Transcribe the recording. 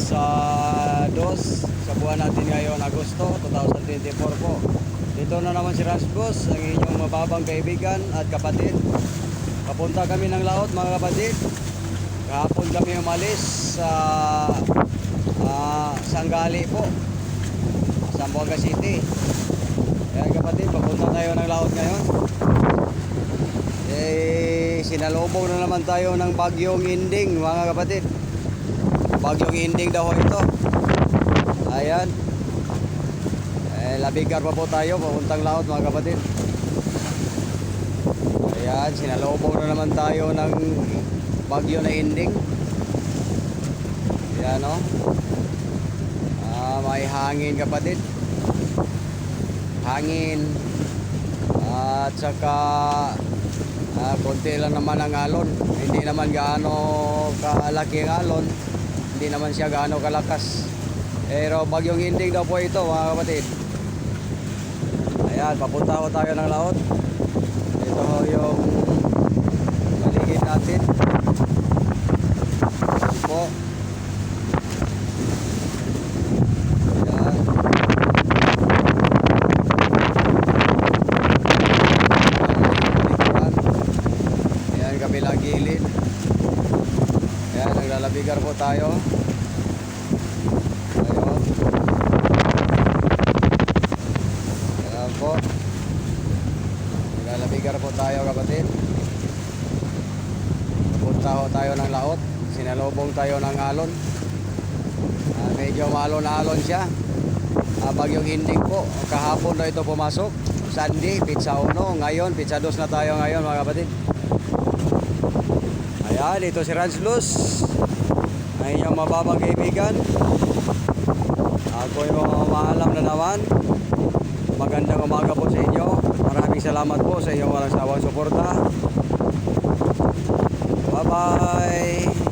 sa 2 sa buwan natin ngayon, Agosto 2024 po. Dito na naman si Rasbos, ang inyong mababang kaibigan at kapatid. Papunta kami ng laot mga kapatid. Kahapon kami umalis sa Sanggali po, Zamboanga City. Kaya kapatid, papunta tayo ng laot ngayon. Sinalubong na naman tayo ng bagyong Inding mga kapatid. Bagyong Inding daw ito. Ayan. Labigar pa po tayo papuntang laot mga kapatid. Ayan, sinalubong na naman tayo ng bagyo na Inding. Ayan o. May hangin kapatid. Hangin. At saka konti lang naman ang alon. Hindi naman gaano kalaki ang alon. Hindi naman siya gaano kalakas. Pero bagyong Inding daw po ito mga kapatid. Ayan, papunta ko tayo ng laot. Ito yung paligid natin. Ayan po. Ayan, kabilang gilid. Ayan, naglalabigar po tayo. Ayun. Ayan po. Naglalabigar po tayo kapatid. Napunta ho tayo ng laot. Sinalubong tayo ng alon. Medyo maalon-alon siya. Bagyong Inding po. Kahapon na ito pumasok. Sunday, pizza 1. Ngayon, pizza 2 na tayo ngayon mga kapatid. Ayan, ito si Ranslos. Ang inyong mababang kaibigan. Ako yung maalam na naman. Magandang umaga po sa inyo. Maraming salamat po sa inyong walang sawang suporta. Bye-bye.